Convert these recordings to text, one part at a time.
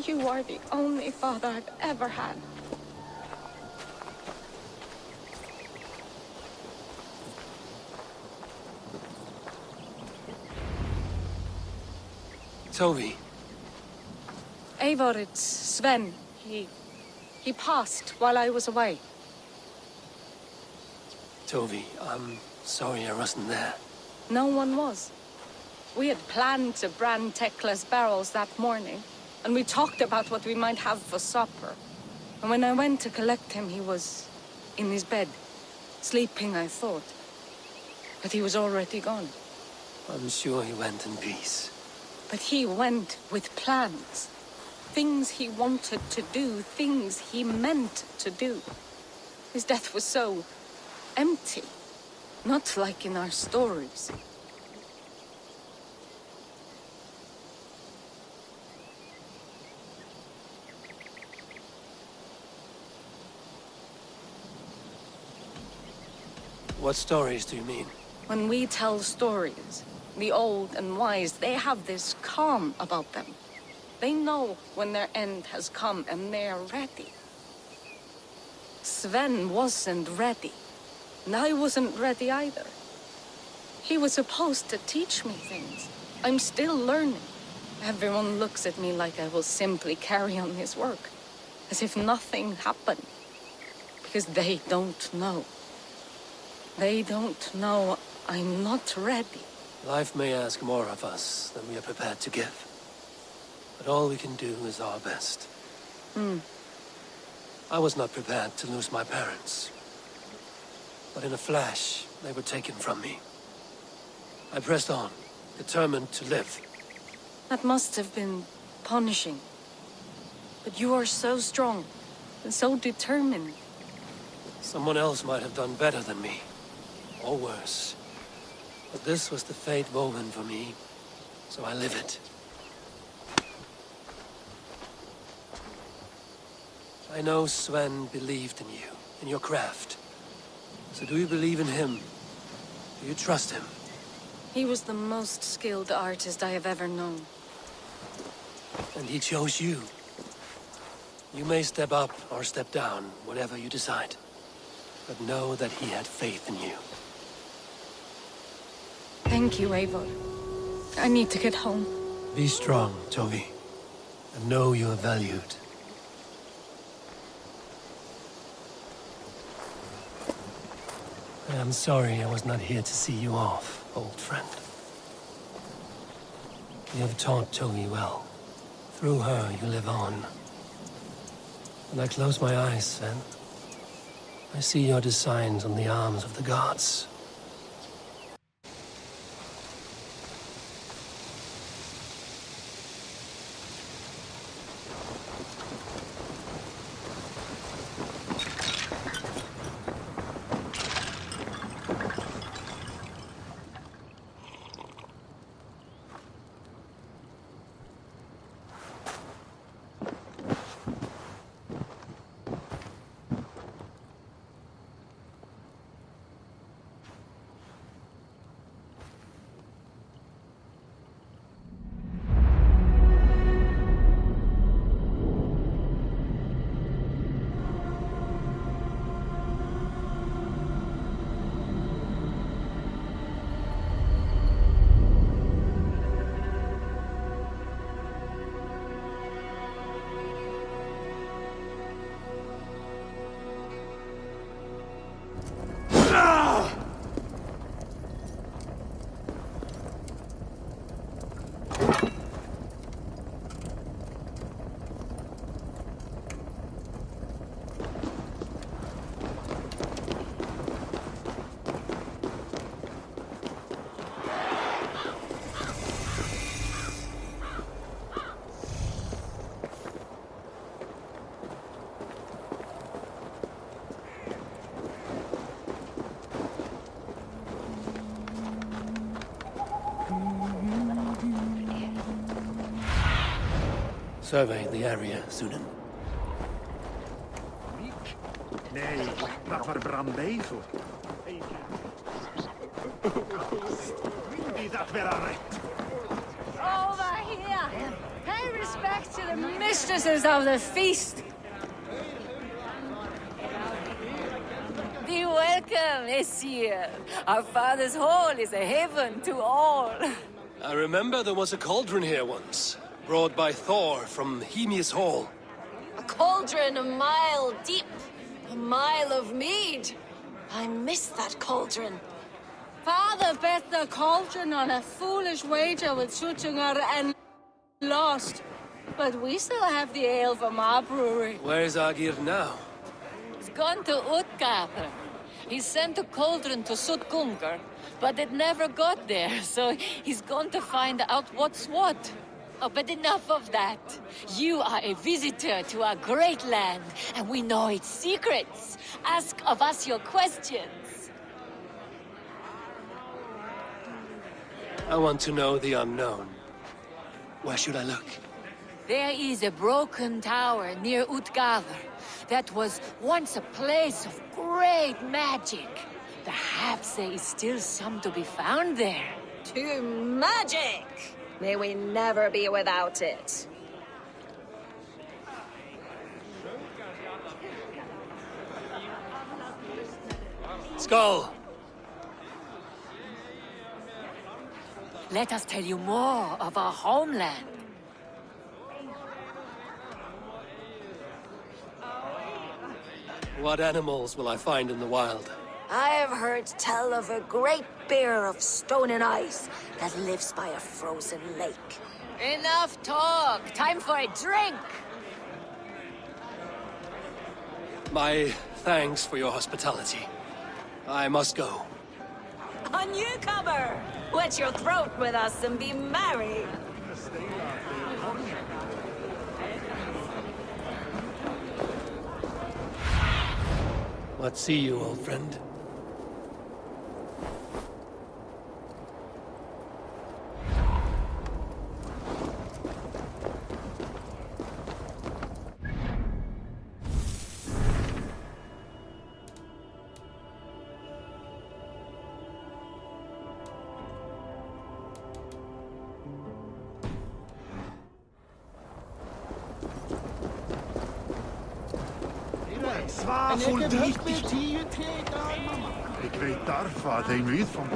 You are the only father I've ever had. Toby. Eivor, it's Sven. He passed while I was away. Toby, I'm sorry I wasn't there. No one was. We had planned to brand Tekla's barrels that morning, and we talked about what we might have for supper. And when I went to collect him, he was in his bed, sleeping, I thought. But he was already gone. I'm sure he went in peace. But he went with plans. Things he wanted to do, things he meant to do. His death was so empty, not like in our stories. What stories do you mean? When we tell stories, the old and wise, they have this calm about them. They know when their end has come and they're ready. Sven wasn't ready, and I wasn't ready either. He was supposed to teach me things. I'm still learning. Everyone looks at me like I will simply carry on his work, as if nothing happened, because they don't know. They don't know I'm not ready. Life may ask more of us than we are prepared to give. But all we can do is our best. I was not prepared to lose my parents. But in a flash, they were taken from me. I pressed on, determined to live. That must have been punishing. But you are so strong and so determined. Someone else might have done better than me. Or worse. But this was the fate woven for me, so I live it. I know Sven believed in you, in your craft. So do you believe in him? Do you trust him? He was the most skilled artist I have ever known. And he chose you. You may step up or step down, whatever you decide. But know that he had faith in you. Thank you, Eivor. I need to get home. Be strong, Toby. And know you are valued. I am sorry I was not here to see you off, old friend. You have taught Toby well. Through her, you live on. When I close my eyes, Sven, I see your designs on the arms of the gods. Survey the area, Sunan. Nej, varför brann dig så? Vill att vara rätt? Over here! Here is back to the mistresses of the feast. Be welcome, Messieurs. Our father's hall is a haven to all. I remember there was a cauldron here once, brought by Thor from Hemia's Hall. A cauldron a mile deep, a mile of mead. I miss that cauldron. Father bet the cauldron on a foolish wager with Sutungar and lost. But we still have the ale from our brewery. Where's Agir now? He's gone to Utgavr. He sent a cauldron to Sutgungar, but it never got there, so he's gone to find out what's what. Oh, but enough of that. You are a visitor to our great land, and we know its secrets. Ask of us your questions. I want to know the unknown. Where should I look? There is a broken tower near Utgavr that was once a place of great magic. Perhaps there is still some to be found there. To magic! May we never be without it. Skull! Let us tell you more of our homeland. What animals will I find in the wild? I have heard tell of a great bear of stone and ice that lives by a frozen lake. Enough talk. Time for a drink. My thanks for your hospitality. I must go. A newcomer! Wet your throat with us and be merry. What see you, old friend? Ik weet daarvan geen weet van.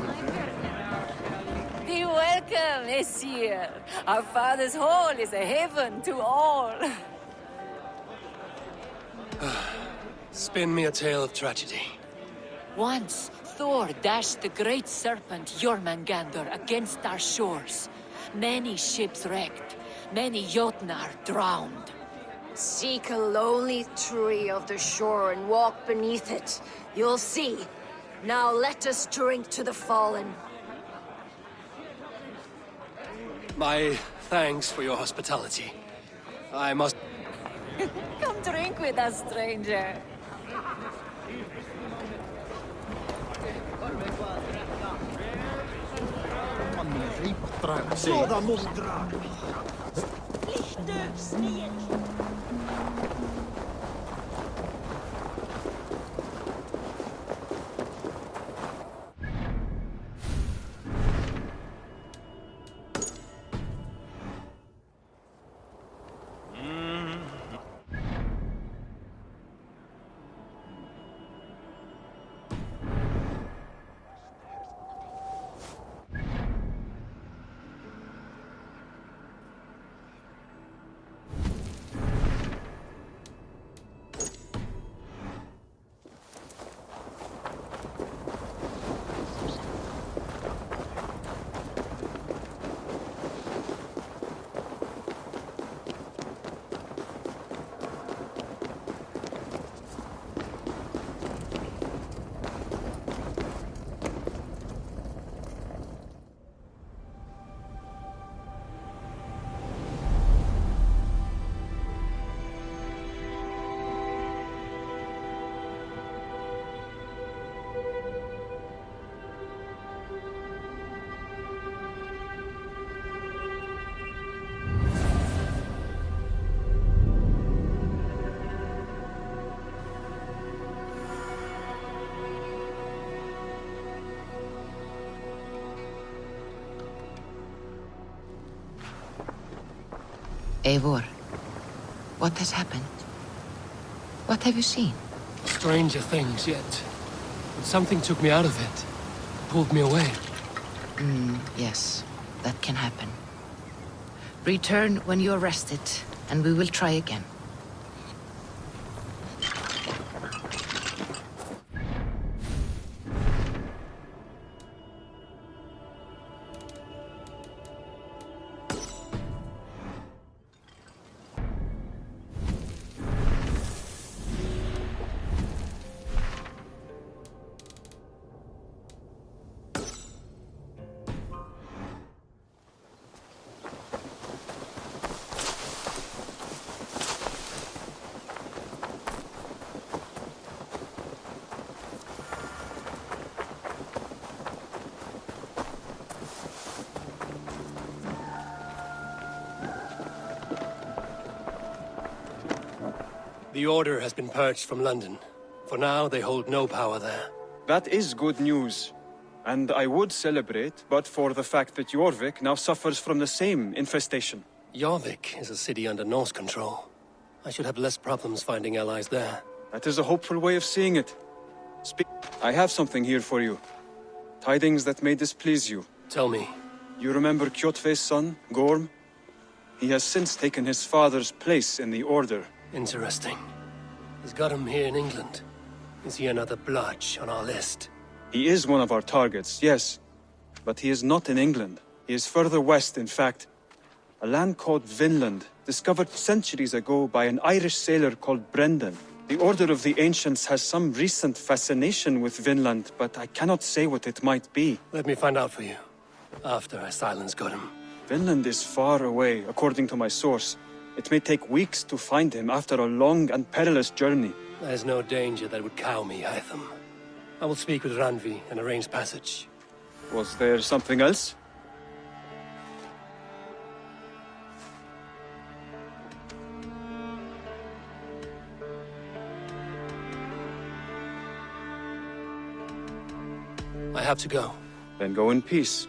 Be welcome, Messieurs. Our father's hall is a haven to all. Spin me a tale of tragedy. Once, Thor dashed the great serpent Jormungandr against our shores. Many ships wrecked, many Jotnar drowned. Seek a lonely tree of the shore and walk beneath it. You'll see. Now let us drink to the fallen. My thanks for your hospitality. I must... Come drink with us, stranger. Sådär moddrar. Eivor, what has happened? What have you seen? Stranger things yet. But something took me out of it. Pulled me away. Yes, that can happen. Return when you're rested, and we will try again. The Order has been purged from London. For now, they hold no power there. That is good news. And I would celebrate, but for the fact that Jorvik now suffers from the same infestation. Jorvik is a city under Norse control. I should have less problems finding allies there. That is a hopeful way of seeing it. I have something here for you. Tidings that may displease you. Tell me. You remember Kjotve's son, Gorm? He has since taken his father's place in the Order. Interesting. He's got him here in England. Is he another blotch on our list? He is one of our targets, yes. But he is not in England. He is further west, in fact. A land called Vinland, discovered centuries ago by an Irish sailor called Brendan. The Order of the Ancients has some recent fascination with Vinland, but I cannot say what it might be. Let me find out for you. After I silence Godham. Vinland is far away, according to my source. It may take weeks to find him after a long and perilous journey. There's no danger that would cow me, Hytham. I will speak with Ranvi and arrange passage. Was there something else? I have to go. Then go in peace.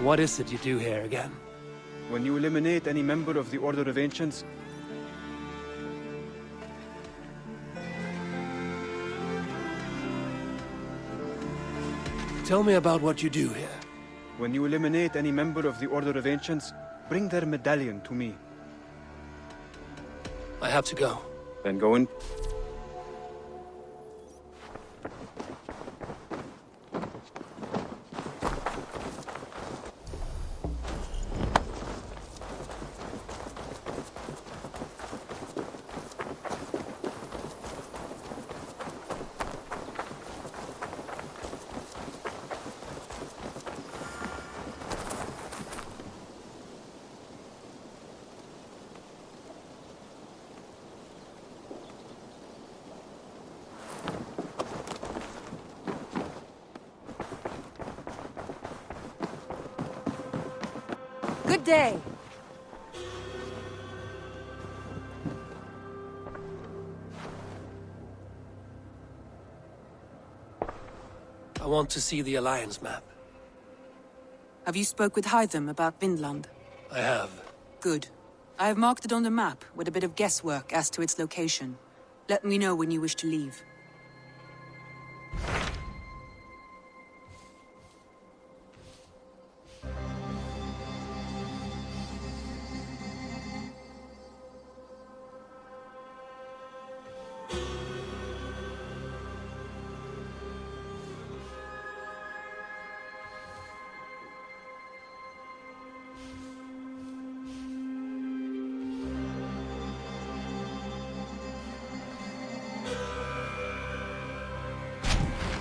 What is it you do here again? When you eliminate any member of the Order of Ancients, Tell me about what you do here. when you eliminate any member of the Order of Ancients, bring their medallion to me. I have to go. Then go in. Good day. want to see the Alliance map. Have you spoke with Hytham about Vinland? I have. Good. I have marked it on the map with a bit of guesswork as to its location. Let me know when you wish to leave.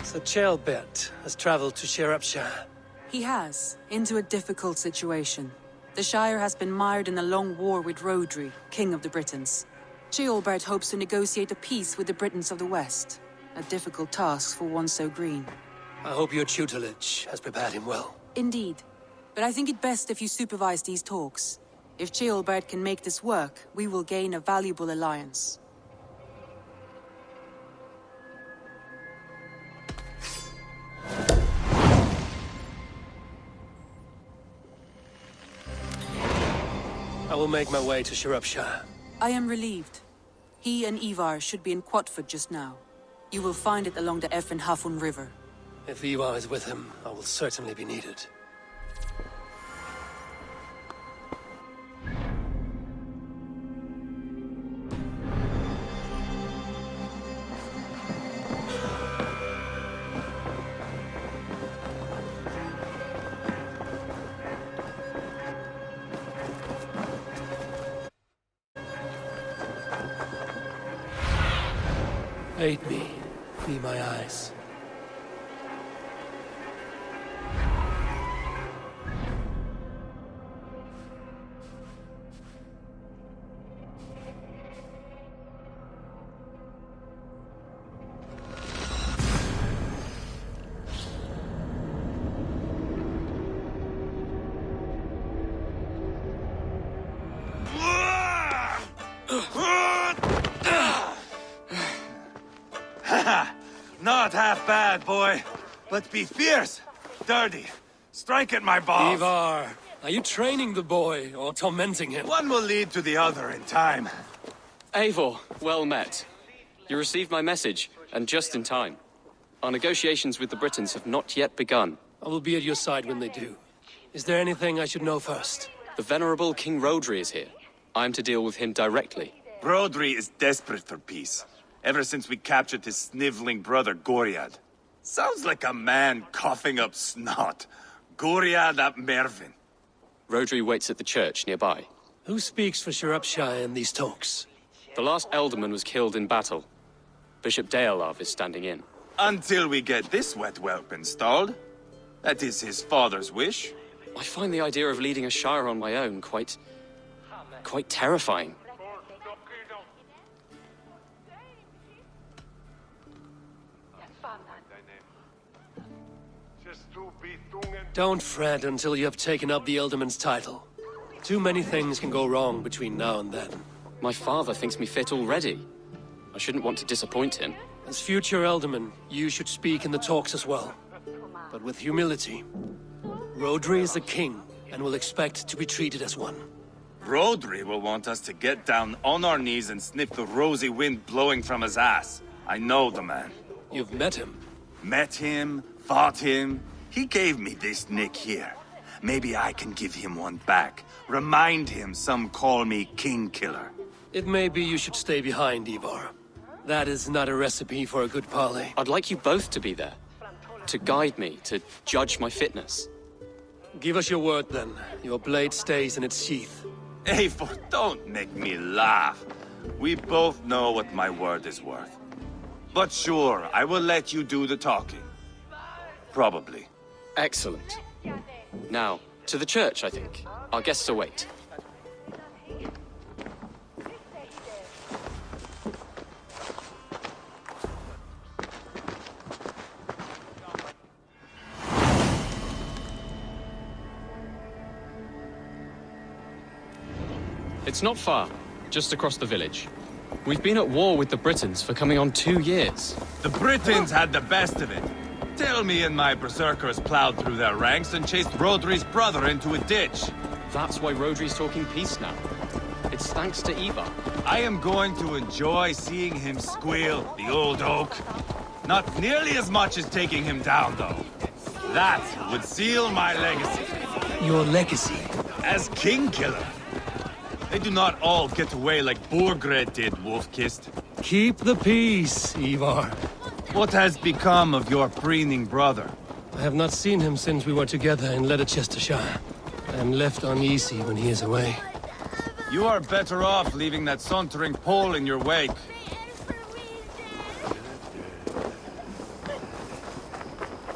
So Ceolbert has traveled to Shropshire. He has, into a difficult situation. The Shire has been mired in a long war with Rhodri, King of the Britons. Ceolbert hopes to negotiate a peace with the Britons of the West. A difficult task for one so green. I hope your tutelage has prepared him well. Indeed. But I think it best if you supervise these talks. If Ceolbert can make this work, we will gain a valuable alliance. I will make my way to Shropshire. I am relieved. He and Ivar should be in Quatford just now. You will find it along the Effen Hafun River. If Ivar is with him, I will certainly be needed. Aid me, be my eyes. Not half bad, boy. But be fierce, dirty. Strike at my balls. Ivar, are you training the boy or tormenting him? One will lead to the other in time. Eivor, well met. You received my message, and just in time. Our negotiations with the Britons have not yet begun. I will be at your side when they do. Is there anything I should know first? The venerable King Rhodri is here. I'm to deal with him directly. Rhodri is desperate for peace. Ever since we captured his sniveling brother, Goriad. Sounds like a man coughing up snot. Goriad ap Mervin. Rhodri waits at the church nearby. Who speaks for Shropshire in these talks? The last Elderman was killed in battle. Bishop Deolav is standing in. Until we get this wet whelp installed. That is his father's wish. I find the idea of leading a shire on my own quite terrifying. Don't fret until you have taken up the Ealdorman's title. Too many things can go wrong between now and then. My father thinks me fit already. I shouldn't want to disappoint him. As future Ealdorman, you should speak in the talks as well. But with humility. Rhodri is the king, and will expect to be treated as one. Rhodri will want us to get down on our knees and sniff the rosy wind blowing from his ass. I know the man. You've met him. Met him, fought him. He gave me this nick here. Maybe I can give him one back. Remind him some call me King Killer. It may be you should stay behind, Ivar. That is not a recipe for a good parley. I'd like you both to be there. To guide me, to judge my fitness. Give us your word, then. Your blade stays in its sheath. Eivor, don't make me laugh. We both know what my word is worth. But sure, I will let you do the talking. Probably. Excellent. Now, to the church, I think. Our guests await. It's not far, just across the village. We've been at war with the Britons for coming on 2 years. The Britons had the best of it. Tell me and my berserkers plowed through their ranks and chased Rodri's brother into a ditch. That's why Rodri's talking peace now. It's thanks to Eva. I am going to enjoy seeing him squeal, the old oak. Not nearly as much as taking him down, though. That would seal my legacy. Your legacy? As King Killer. They do not all get away like Borgred did, Wolf-Kissed. Keep the peace, Ivar. What has become of your preening brother? I have not seen him since we were together in Leicestershire. I am left uneasy when he is away. You are better off leaving that sauntering Pole in your wake.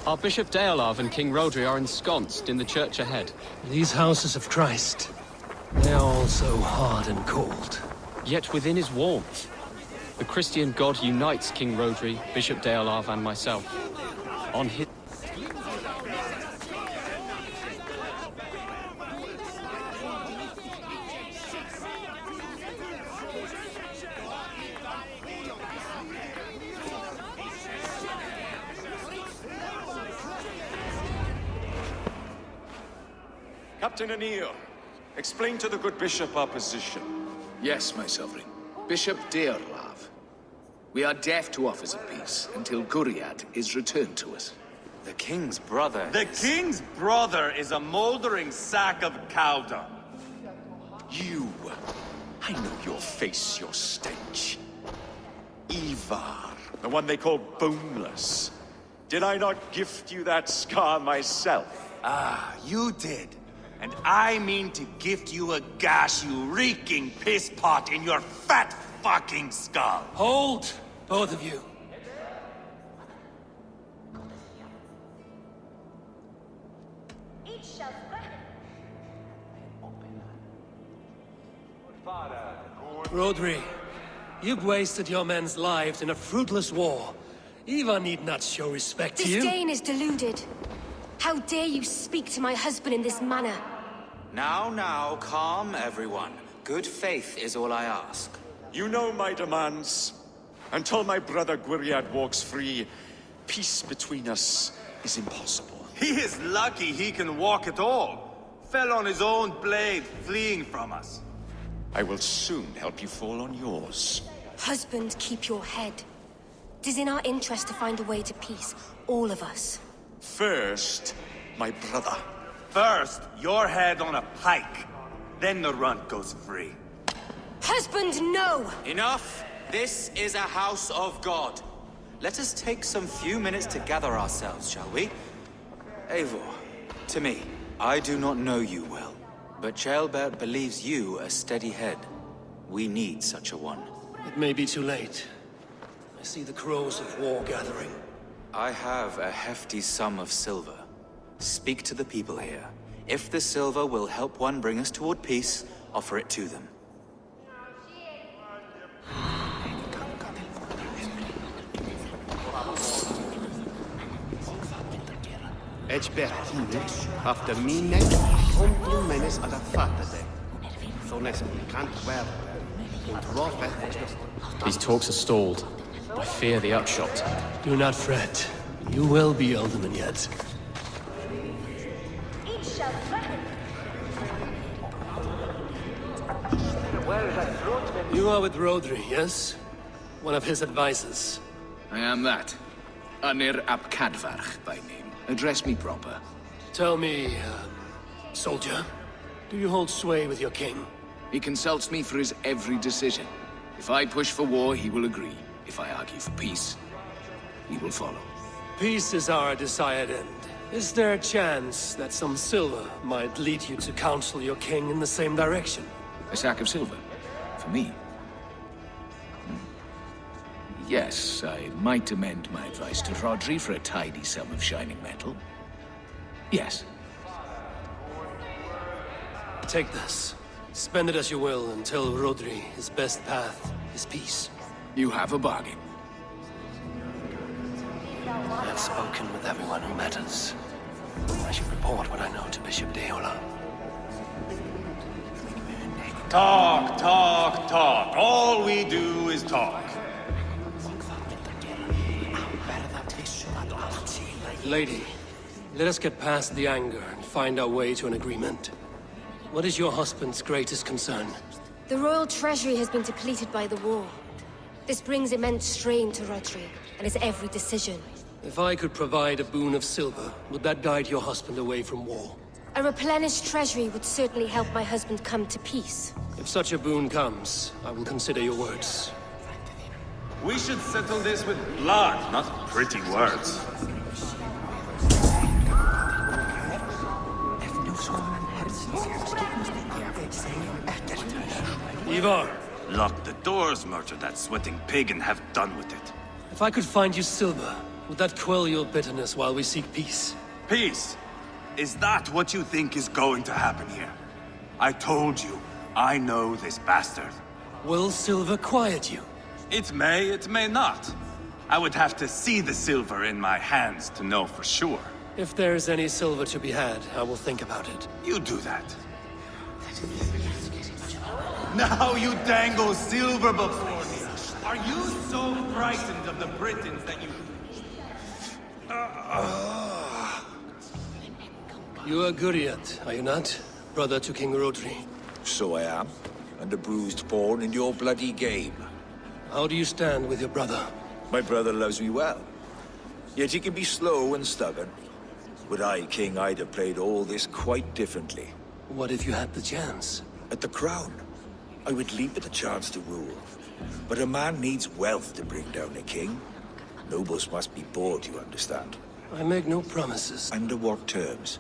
Our Bishop Deolav and King Rodri are ensconced in the church ahead. These houses of Christ, they are all so hard and cold. Yet within is warmth. The Christian God unites King Rodri, Bishop Deolav, and myself. On his... Captain Anil, explain to the good bishop our position. Yes, my sovereign. Bishop Deolav. We are deaf to offers of peace until Guriad is returned to us. The king's brother The king's brother is a moldering sack of cow dung. You! I know your face, your stench. Ivar, the one they call boneless. Did I not gift you that scar myself? Ah, you did. And I mean to gift you a gash, you reeking piss pot in your fat fucking skull. Hold, both of you. Rodri, you've wasted your men's lives in a fruitless war. Eva need not show respect to you. Disdain is deluded. How dare you speak to my husband in this manner? Now, calm everyone. Good faith is all I ask. You know my demands. Until my brother Gwiriad walks free, peace between us is impossible. He is lucky he can walk at all. Fell on his own blade, fleeing from us. I will soon help you fall on yours. Husband, keep your head. It is in our interest to find a way to peace, all of us. First, my brother. First, your head on a pike. Then the runt goes free. Husband, no! Enough! This is a house of God. Let us take some few minutes to gather ourselves, shall we? Eivor, to me, I do not know you well, but Ceolbert believes you a steady head. We need such a one. It may be too late. I see the crows of war gathering. I have a hefty sum of silver. Speak to the people here. If the silver will help one bring us toward peace, offer it to them. after mine complumenes ad affatade. Thones can't wear und rofe. These talks are stalled. I fear the upshot. Do not fret. You will be alderman yet. You are with Rodri, yes? One of his advisors. I am that. Anir ap Cadfarch by name. Address me proper. Tell me, soldier, do you hold sway with your king? He consults me for his every decision. If I push for war, he will agree. If I argue for peace, he will follow. Peace is our desired end. Is there a chance that some silver might lead you to counsel your king in the same direction? A sack of silver? For me? Yes, I might amend my advice to Rodri for a tidy sum of shining metal. Yes. Take this. Spend it as you will until Rodri, his best path, is peace. You have a bargain. I have spoken with everyone who matters. I should report what I know to Bishop Deolav. Talk, talk, talk. All we do is talk. Lady, let us get past the anger and find our way to an agreement. What is your husband's greatest concern? The royal treasury has been depleted by the war. This brings immense strain to Rodri, and his every decision. If I could provide a boon of silver, would that guide your husband away from war? A replenished treasury would certainly help my husband come to peace. If such a boon comes, I will consider your words. We should settle this with blood, not pretty words. Ivar! Lock the doors, murder that sweating pig, and have done with it. If I could find you silver, would that quell your bitterness while we seek peace? Peace? Is that what you think is going to happen here? I told you, I know this bastard. Will silver quiet you? It may not. I would have to see the silver in my hands to know for sure. If there's any silver to be had, I will think about it. You do that. Now you dangle silver before me. Are you so frightened of the Britons that you... You are Guriat, are you not? Brother to King Rodri. So I am, and a bruised pawn in your bloody game. How do you stand with your brother? My brother loves me well. Yet he can be slow and stubborn. Were I king, I'd have played all this quite differently. What if you had the chance? At the crown, I would leap at the chance to rule. But a man needs wealth to bring down a king. Nobles must be bought, you understand. I make no promises. Under what terms?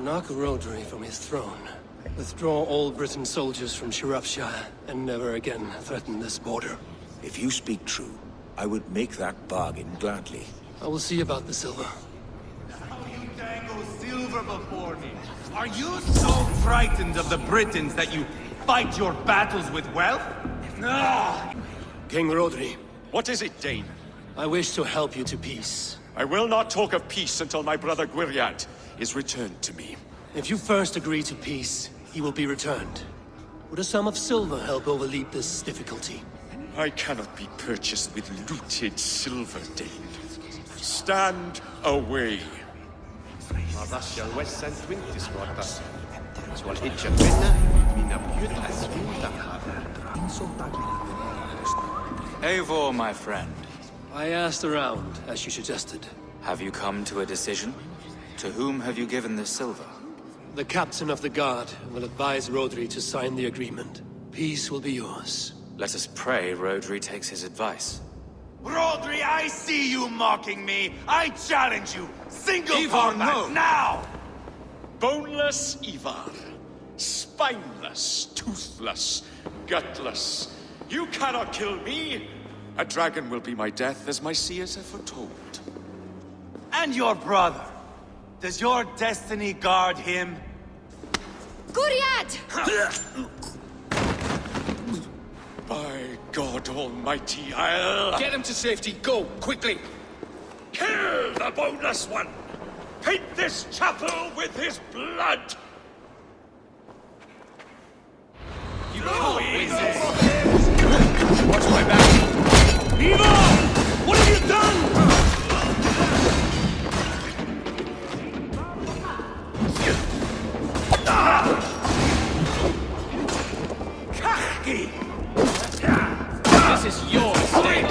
Knock Rodri from his throne. Withdraw all Briton soldiers from Shropshire, and never again threaten this border. If you speak true, I would make that bargain gladly. I will see about the silver. Now you dangle silver before me. Are you so frightened of the Britons that you fight your battles with wealth? King Rodri. What is it, Dane? I wish to help you to peace. I will not talk of peace until my brother Gwiriad is returned to me. If you first agree to peace, he will be returned. Would a sum of silver help overleap this difficulty? I cannot be purchased with looted silver, Dane. Stand away. Eivor, my friend. I asked around, as you suggested. Have you come to a decision? To whom have you given this silver? The captain of the guard will advise Rodri to sign the agreement. Peace will be yours. Let us pray Rodri takes his advice. Rodri, I see you mocking me. I challenge you. Single Ivar, combat, no. now! Boneless Ivar. Spineless, toothless, gutless. You cannot kill me. A dragon will be my death, as my seers have foretold. And your brother. Does your destiny guard him? Guriad! By God Almighty, I'll... Get him to safety. Go, quickly. Kill the boneless one! Paint this chapel with his blood! You easy. Watch my back. Ivar! What have you done? Kachki! This is yours, Dane.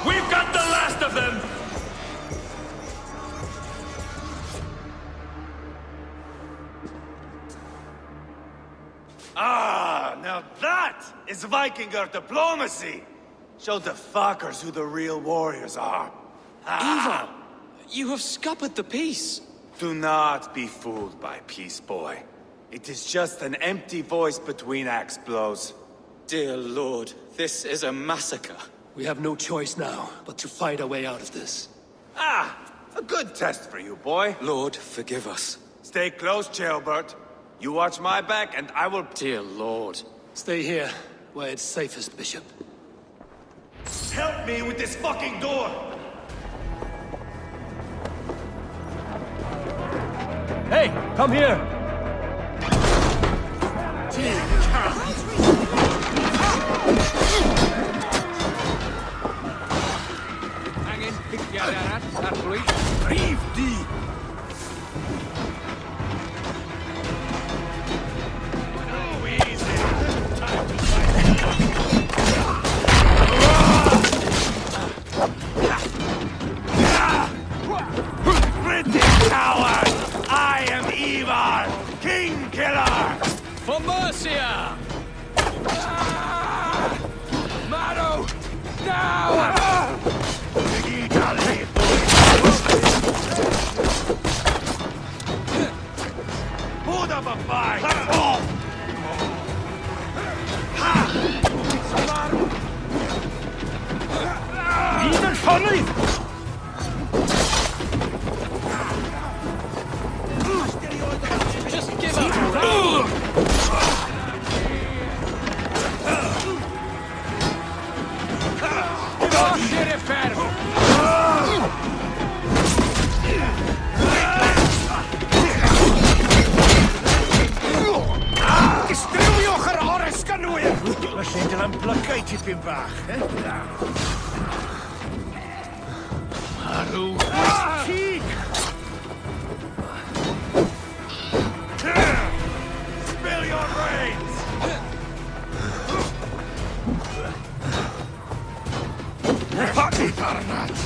We've got the last of them! Ah, now that is Vikinger diplomacy! Show the fuckers who the real warriors are. Ivar! You have scuppered the peace! Do not be fooled by peace, boy. It is just an empty voice between axe blows. Dear Lord, this is a massacre. We have no choice now but to fight our way out of this. Ah! A good test for you, boy. Lord, forgive us. Stay close, Jailbert. You watch my back, and I will... Dear Lord. Stay here, where it's safest, Bishop. Help me with this fucking door! Hey, come here! Hanging, pick the other hat, that bleed. Brave thee! Coward! I am Ivar, King Killer! For Mercia! Maro! Now! Hold up a fight! Even funny! Just give up! Lasciare fermo! Ystrywiwch yr oresg anwyr! Felly dyna'n blygau tipyn bach, Marw! Cheek! Spill your brains! Fucking Barnat!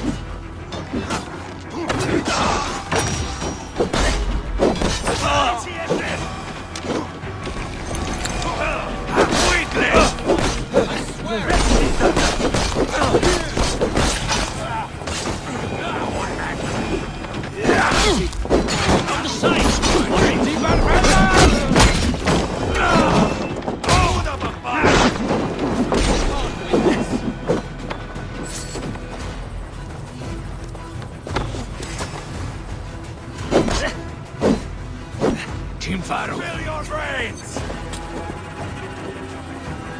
Team Faro! Spill your brains!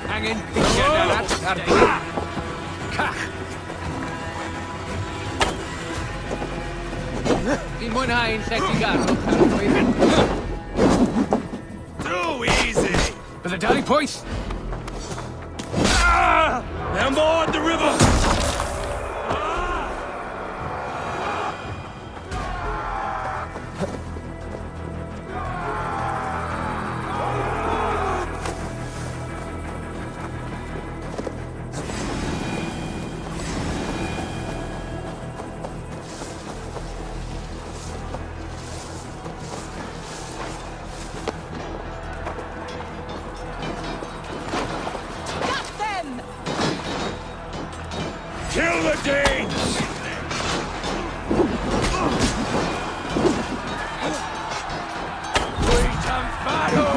Hanging, pick the other hat, that bleed. Cach! Di mwynhau'n lle ti garw, Too easy! Bydd y dal I pwyth! They're more on the river! Kill the Danes! Wait and Faro!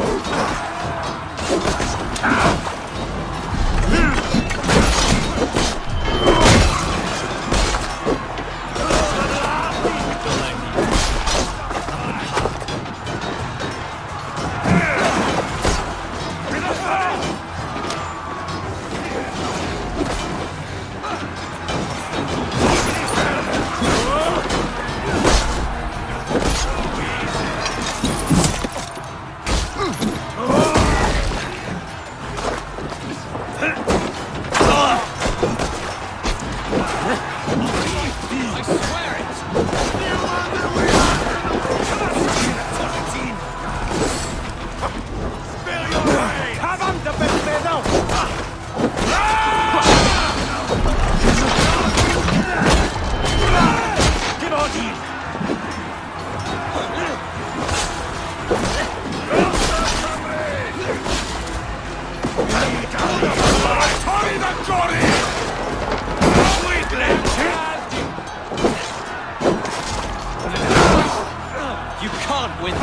You can't win.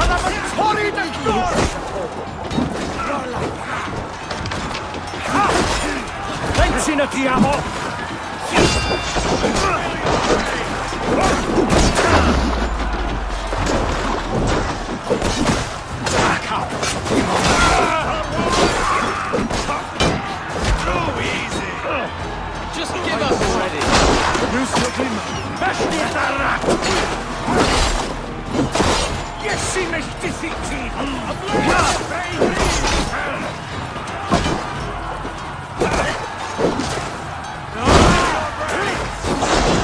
Pensin y diamo! Just give up already!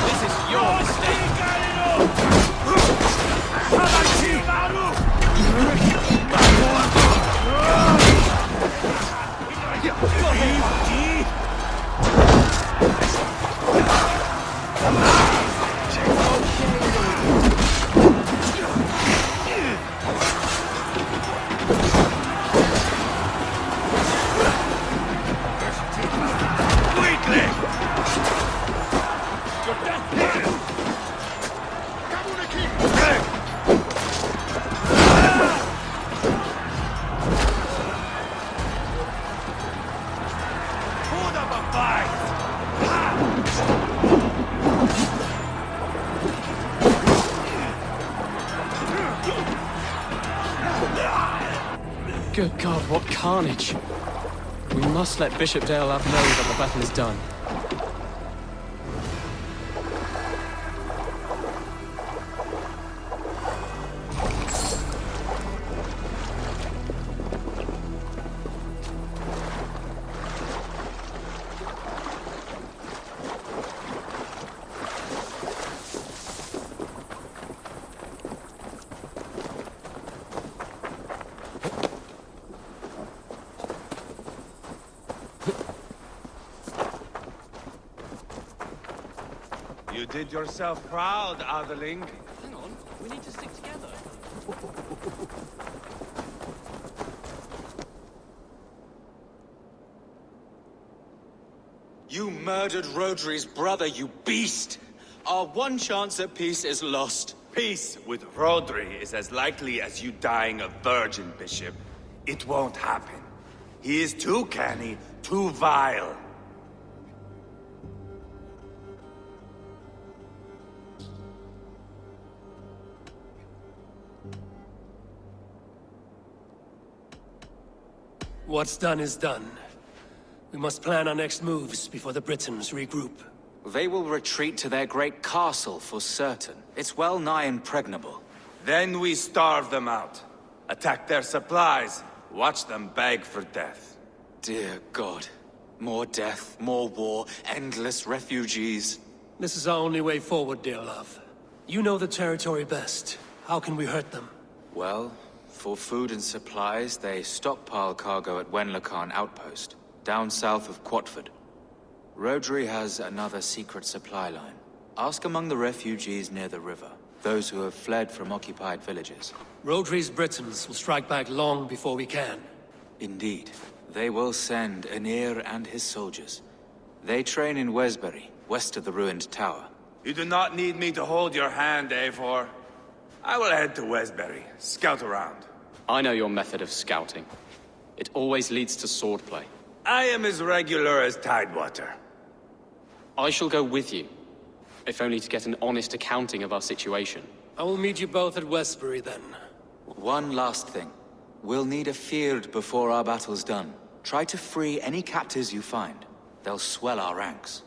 This is your mistake! Good God, what carnage! We must let Bishop Dalelav know that the battle is done. You did yourself proud, Adeling. Hang on, we need to stick together. You murdered Rodri's brother, you beast! Our one chance at peace is lost. Peace with Rodri is as likely as you dying a virgin, Bishop. It won't happen. He is too canny, too vile. What's done is done. We must plan our next moves before the Britons regroup. They will retreat to their great castle for certain. It's well nigh impregnable. Then we starve them out. Attack their supplies. Watch them beg for death. Dear God. More death, more war, endless refugees. This is our only way forward, dear love. You know the territory best. How can we hurt them? Well, for food and supplies, they stockpile cargo at Wenlocan Outpost, down south of Quatford. Rodri has another secret supply line. Ask among the refugees near the river, those who have fled from occupied villages. Rodri's Britons will strike back long before we can. Indeed. They will send Aenir and his soldiers. They train in Wesbury, west of the ruined tower. You do not need me to hold your hand, Eivor. I will head to Wesbury, scout around. I know your method of scouting. It always leads to swordplay. I am as regular as Tidewater. I shall go with you, if only to get an honest accounting of our situation. I will meet you both at Westbury then. One last thing. We'll need a field before our battle's done. Try to free any captives you find. They'll swell our ranks.